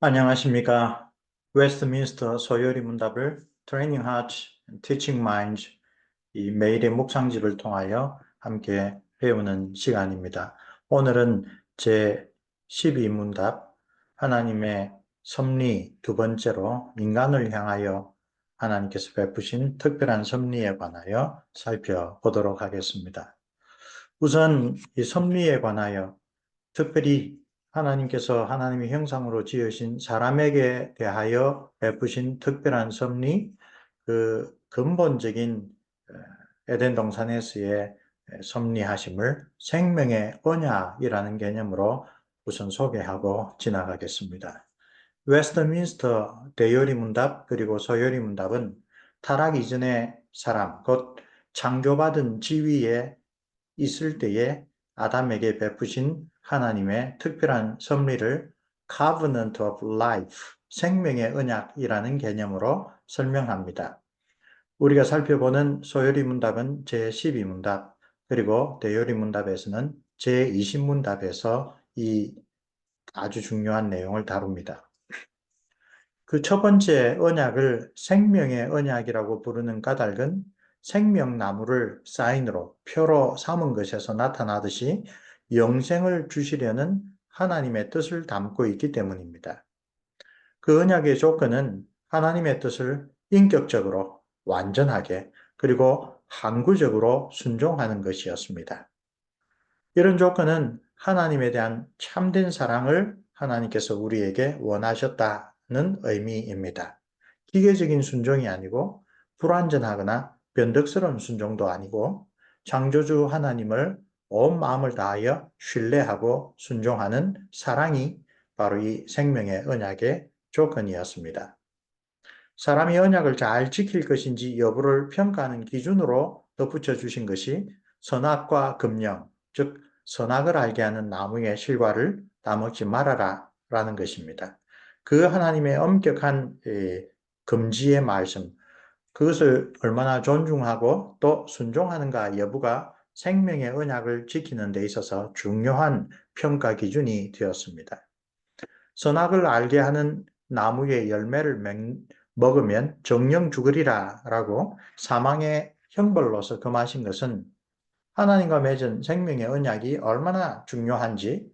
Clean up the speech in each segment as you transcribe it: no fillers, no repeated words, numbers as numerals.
안녕하십니까. 웨스트민스터 소요리 문답을 Training Hearts, Teaching Minds 이 매일의 묵상집을 통하여 함께 배우는 시간입니다. 오늘은 제 12문답 하나님의 섭리 두 번째로 인간을 향하여 하나님께서 베푸신 특별한 섭리에 관하여 살펴보도록 하겠습니다. 우선 이 섭리에 관하여 특별히 하나님께서 하나님의 형상으로 지으신 사람에게 대하여 베푸신 특별한 섭리, 그 근본적인 에덴 동산에서의 섭리하심을 생명의 언약이라는 개념으로 우선 소개하고 지나가겠습니다. 웨스트민스터 대요리 문답 그리고 소요리 문답은 타락 이전의 사람, 곧 창조받은 지위에 있을 때에 아담에게 베푸신 하나님의 특별한 섭리를 Covenant of Life, 생명의 언약이라는 개념으로 설명합니다. 우리가 살펴보는 소요리 문답은 제12문답, 그리고 대요리 문답에서는 제20문답에서 이 아주 중요한 내용을 다룹니다. 그 첫 번째 언약을 생명의 언약이라고 부르는 까닭은 생명나무를 사인으로, 표로 삼은 것에서 나타나듯이 영생을 주시려는 하나님의 뜻을 담고 있기 때문입니다. 그 언약의 조건은 하나님의 뜻을 인격적으로, 완전하게, 그리고 항구적으로 순종하는 것이었습니다. 이런 조건은 하나님에 대한 참된 사랑을 하나님께서 우리에게 원하셨다는 의미입니다. 기계적인 순종이 아니고 불완전하거나 변덕스러운 순종도 아니고 창조주 하나님을 온 마음을 다하여 신뢰하고 순종하는 사랑이 바로 이 생명의 언약의 조건이었습니다. 사람이 언약을 잘 지킬 것인지 여부를 평가하는 기준으로 덧붙여 주신 것이 선악과 금령, 즉 선악을 알게 하는 나무의 실과를 따먹지 말아라 라는 것입니다. 그 하나님의 엄격한 금지의 말씀, 그것을 얼마나 존중하고 또 순종하는가 여부가 생명의 언약을 지키는 데 있어서 중요한 평가 기준이 되었습니다. 선악을 알게 하는 나무의 열매를 먹으면 정령 죽으리라 라고 사망의 형벌로서 금하신 것은 하나님과 맺은 생명의 언약이 얼마나 중요한지,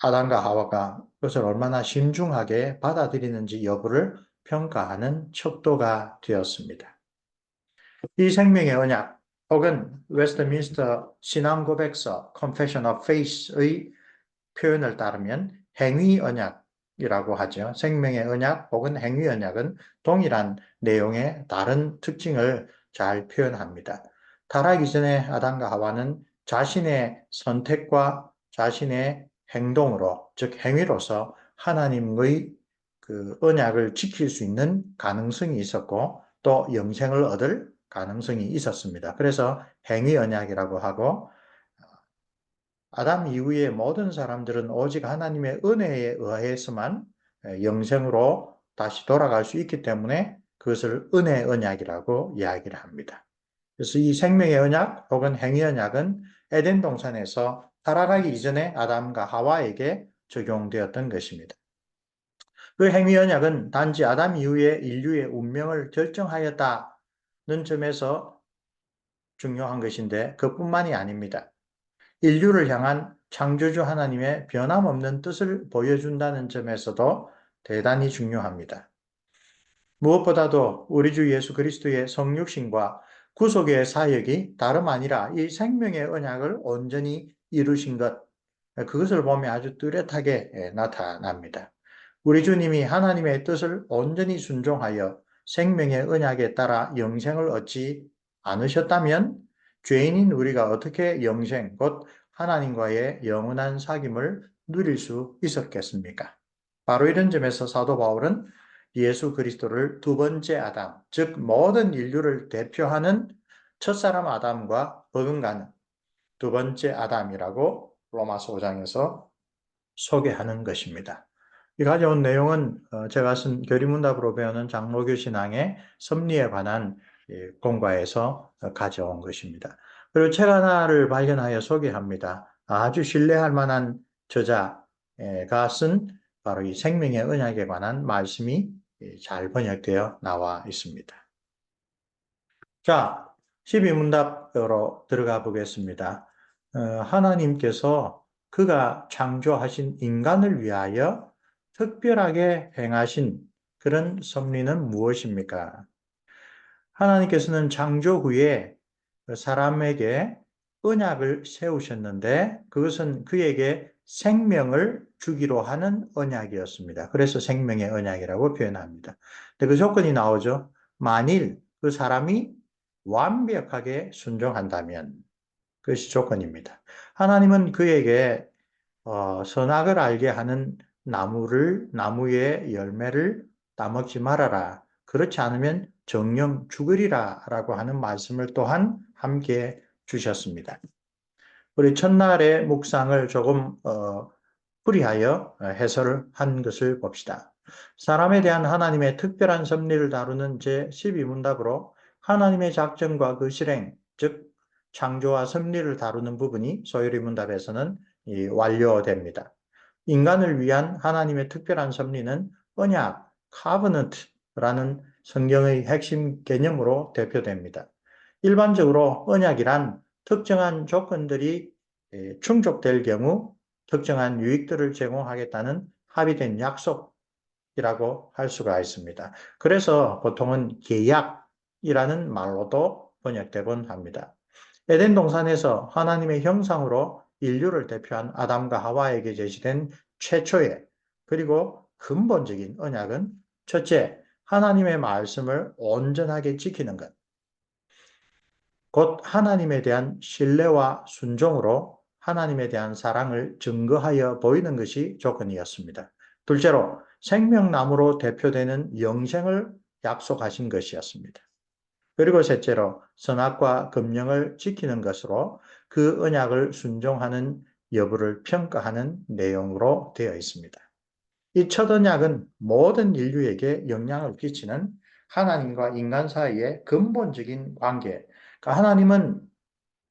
아담과 하와가 그것을 얼마나 신중하게 받아들이는지 여부를 평가하는 척도가 되었습니다. 이 생명의 언약 혹은 웨스트민스터 신앙고백서 Confession of Faith의 표현을 따르면 행위 언약이라고 하죠. 생명의 언약 혹은 행위 언약은 동일한 내용의 다른 특징을 잘 표현합니다. 타락 이전의 아담과 하와는 자신의 선택과 자신의 행동으로, 즉 행위로서 하나님의 그 언약을 지킬 수 있는 가능성이 있었고 또 영생을 얻을 가능성이 있었습니다. 그래서 행위 언약이라고 하고, 아담 이후의 모든 사람들은 오직 하나님의 은혜에 의해서만 영생으로 다시 돌아갈 수 있기 때문에 그것을 은혜 언약이라고 이야기를 합니다. 그래서 이 생명의 언약 혹은 행위 언약은 에덴 동산에서 타락하기 이전에 아담과 하와에게 적용되었던 것입니다. 그 행위 언약은 단지 아담 이후에 인류의 운명을 결정하였다는 점에서 중요한 것인데 그뿐만이 아닙니다. 인류를 향한 창조주 하나님의 변함없는 뜻을 보여준다는 점에서도 대단히 중요합니다. 무엇보다도 우리 주 예수 그리스도의 성육신과 구속의 사역이 다름 아니라 이 생명의 언약을 온전히 이루신 것, 그것을 보면 아주 뚜렷하게 나타납니다. 우리 주님이 하나님의 뜻을 온전히 순종하여 생명의 언약에 따라 영생을 얻지 않으셨다면 죄인인 우리가 어떻게 영생, 곧 하나님과의 영원한 사귐을 누릴 수 있었겠습니까? 바로 이런 점에서 사도 바울은 예수 그리스도를 두 번째 아담, 즉 모든 인류를 대표하는 첫사람 아담과 버금가는 두 번째 아담이라고 로마서 5장에서 소개하는 것입니다. 이 가져온 내용은 제가 쓴 교리문답으로 배우는 장로교 신앙의 섭리에 관한 공과에서 가져온 것입니다. 그리고 책 하나를 발견하여 소개합니다. 아주 신뢰할 만한 저자가 쓴 바로 이 생명의 언약에 관한 말씀이 잘 번역되어 나와 있습니다. 자, 12문답으로 들어가 보겠습니다. 하나님께서 그가 창조하신 인간을 위하여 특별하게 행하신 그런 섭리는 무엇입니까? 하나님께서는 창조 후에 사람에게 언약을 세우셨는데 그것은 그에게 생명을 주기로 하는 언약이었습니다. 그래서 생명의 언약이라고 표현합니다. 근데 그 조건이 나오죠. 만일 그 사람이 완벽하게 순종한다면 그것이 조건입니다. 하나님은 그에게 선악을 알게 하는 나무의 열매를 따먹지 말아라. 그렇지 않으면 정령 죽으리라 라고 하는 말씀을 또한 함께 주셨습니다. 우리 첫날의 묵상을 조금 풀이하여 해설을 한 것을 봅시다. 사람에 대한 하나님의 특별한 섭리를 다루는 제12문답으로 하나님의 작정과 그 실행, 즉 창조와 섭리를 다루는 부분이 소요리 문답에서는 완료됩니다. 인간을 위한 하나님의 특별한 섭리는 언약, covenant라는 성경의 핵심 개념으로 대표됩니다. 일반적으로 언약이란 특정한 조건들이 충족될 경우 특정한 유익들을 제공하겠다는 합의된 약속이라고 할 수가 있습니다. 그래서 보통은 계약이라는 말로도 번역되곤 합니다. 에덴 동산에서 하나님의 형상으로 인류를 대표한 아담과 하와에게 제시된 최초의 그리고 근본적인 언약은 첫째, 하나님의 말씀을 온전하게 지키는 것. 곧 하나님에 대한 신뢰와 순종으로 하나님에 대한 사랑을 증거하여 보이는 것이 조건이었습니다. 둘째로 생명나무로 대표되는 영생을 약속하신 것이었습니다. 그리고 셋째로 선악과 금령을 지키는 것으로 그 언약을 순종하는 여부를 평가하는 내용으로 되어 있습니다. 이 첫 언약은 모든 인류에게 영향을 끼치는 하나님과 인간 사이의 근본적인 관계, 그러니까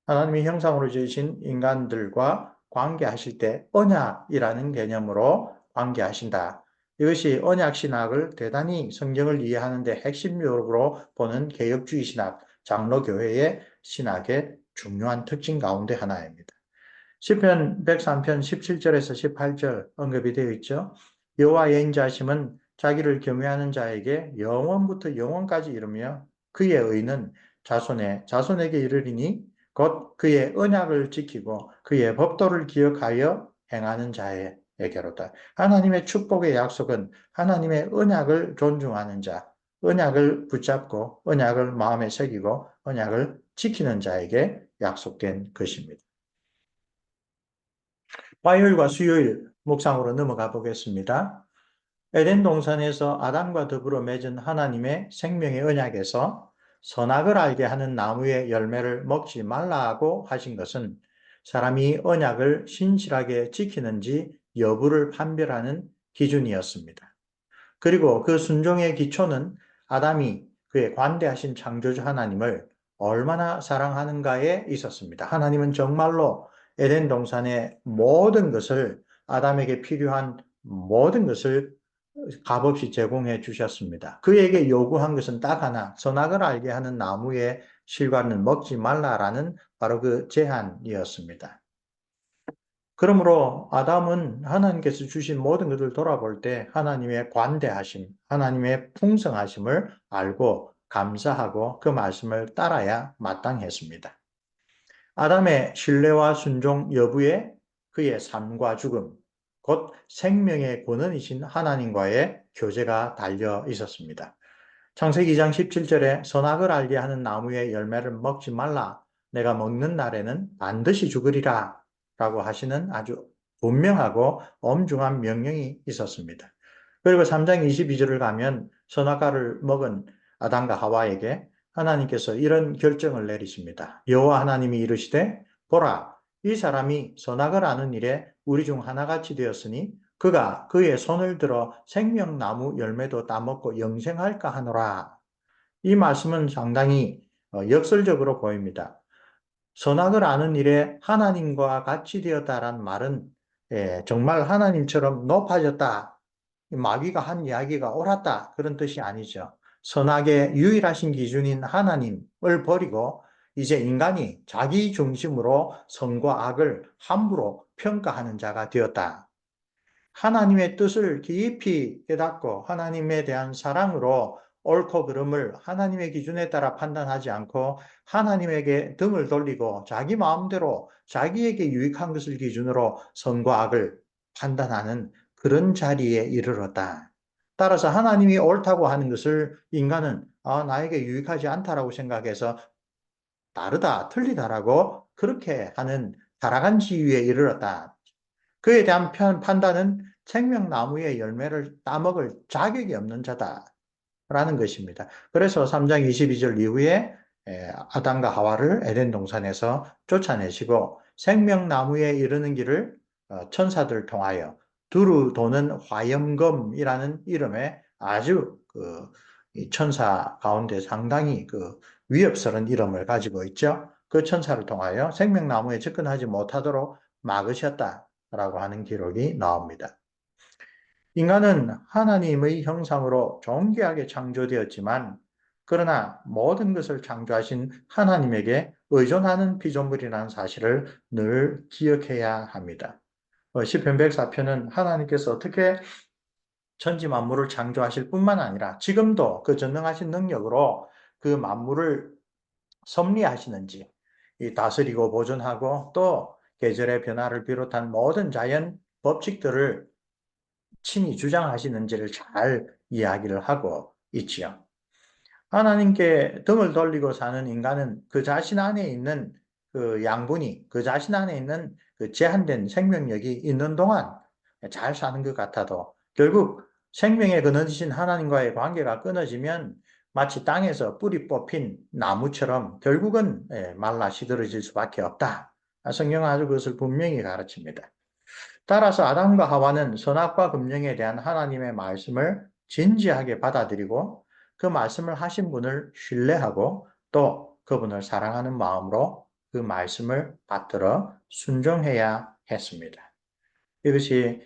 하나님의 형상으로 지으신 인간들과 관계하실 때 언약이라는 개념으로 관계하신다. 이것이 언약 신학을 대단히 성경을 이해하는 데 핵심적으로 보는 개혁주의 신학, 장로교회의 신학의 중요한 특징 가운데 하나입니다. 시편 103편 17절에서 18절 언급이 되어 있죠. 여호와의 인자심은 자기를 경외하는 자에게 영원부터 영원까지 이르며 그의 의는 자손에게 이르리니 곧 그의 언약을 지키고 그의 법도를 기억하여 행하는 자에게로다. 하나님의 축복의 약속은 하나님의 언약을 존중하는 자, 언약을 붙잡고 언약을 마음에 새기고 언약을 지키는 자에게 약속된 것입니다. 화요일과 수요일 묵상으로 넘어가 보겠습니다. 에덴 동산에서 아담과 더불어 맺은 하나님의 생명의 언약에서 선악을 알게 하는 나무의 열매를 먹지 말라고 하신 것은 사람이 언약을 신실하게 지키는지 여부를 판별하는 기준이었습니다. 그리고 그 순종의 기초는 아담이 그의 관대하신 창조주 하나님을 얼마나 사랑하는가에 있었습니다. 하나님은 정말로 에덴 동산의 모든 것을 아담에게 필요한 모든 것을 값없이 제공해 주셨습니다. 그에게 요구한 것은 딱 하나, 선악을 알게 하는 나무의 실과는 먹지 말라라는 바로 그 제한이었습니다. 그러므로 아담은 하나님께서 주신 모든 것을 돌아볼 때 하나님의 관대하심, 하나님의 풍성하심을 알고 감사하고 그 말씀을 따라야 마땅했습니다. 아담의 신뢰와 순종 여부에 그의 삶과 죽음, 곧 생명의 권원이신 하나님과의 교제가 달려 있었습니다. 창세기 2장 17절에 선악을 알게 하는 나무의 열매를 먹지 말라. 내가 먹는 날에는 반드시 죽으리라. 라고 하시는 아주 분명하고 엄중한 명령이 있었습니다. 그리고 3장 22절을 가면 선악과를 먹은 아담과 하와에게 하나님께서 이런 결정을 내리십니다. 여호와 하나님이 이르시되 보라 이 사람이 선악을 아는 일에 우리 중 하나같이 되었으니 그가 그의 손을 들어 생명나무 열매도 따먹고 영생할까 하노라. 이 말씀은 상당히 역설적으로 보입니다. 선악을 아는 일에 하나님과 같이 되었다란 말은 정말 하나님처럼 높아졌다 마귀가 한 이야기가 옳았다 그런 뜻이 아니죠. 선악의 유일하신 기준인 하나님을 버리고 이제 인간이 자기 중심으로 선과 악을 함부로 평가하는 자가 되었다. 하나님의 뜻을 깊이 깨닫고 하나님에 대한 사랑으로 옳고 그름을 하나님의 기준에 따라 판단하지 않고 하나님에게 등을 돌리고 자기 마음대로 자기에게 유익한 것을 기준으로 선과 악을 판단하는 그런 자리에 이르렀다. 따라서 하나님이 옳다고 하는 것을 인간은 나에게 유익하지 않다라고 생각해서 다르다, 틀리다라고 그렇게 하는 타락한 지위에 이르렀다. 그에 대한 판단은 생명나무의 열매를 따먹을 자격이 없는 자다라는 것입니다. 그래서 3장 22절 이후에 아담과 하와를 에덴 동산에서 쫓아내시고 생명나무에 이르는 길을 천사들 통하여 두루 도는 화염검이라는 이름의 아주 이 천사 가운데 상당히 위협스러운 이름을 가지고 있죠. 그 천사를 통하여 생명나무에 접근하지 못하도록 막으셨다라고 하는 기록이 나옵니다. 인간은 하나님의 형상으로 존귀하게 창조되었지만 그러나 모든 것을 창조하신 하나님에게 의존하는 피조물이라는 사실을 늘 기억해야 합니다. 시편 104편은 하나님께서 어떻게 천지 만물을 창조하실 뿐만 아니라 지금도 그 전능하신 능력으로 그 만물을 섭리하시는지 다스리고 보존하고 또 계절의 변화를 비롯한 모든 자연 법칙들을 친히 주장하시는지를 잘 이야기를 하고 있지요. 하나님께 등을 돌리고 사는 인간은 그 자신 안에 있는 그 양분이, 그 자신 안에 있는 그 제한된 생명력이 있는 동안 잘 사는 것 같아도 결국 생명의 근원이신 하나님과의 관계가 끊어지면 마치 땅에서 뿌리 뽑힌 나무처럼 결국은 말라 시들어질 수밖에 없다. 성경은 아주 그것을 분명히 가르칩니다. 따라서 아담과 하와는 선악과 금령에 대한 하나님의 말씀을 진지하게 받아들이고 그 말씀을 하신 분을 신뢰하고 또 그분을 사랑하는 마음으로 그 말씀을 받들어 순종해야 했습니다. 이것이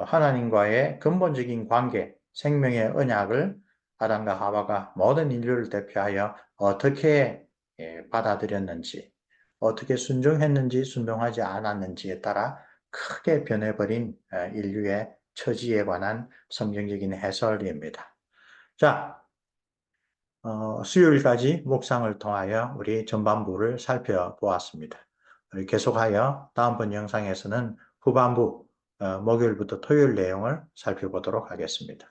하나님과의 근본적인 관계, 생명의 언약을 아담과 하와가 모든 인류를 대표하여 어떻게 받아들였는지, 어떻게 순종했는지, 순종하지 않았는지에 따라 크게 변해버린 인류의 처지에 관한 성경적인 해설입니다. 자, 수요일까지 묵상을 통하여 우리 전반부를 살펴보았습니다. 계속하여 다음번 영상에서는 후반부, 목요일부터 토요일 내용을 살펴보도록 하겠습니다.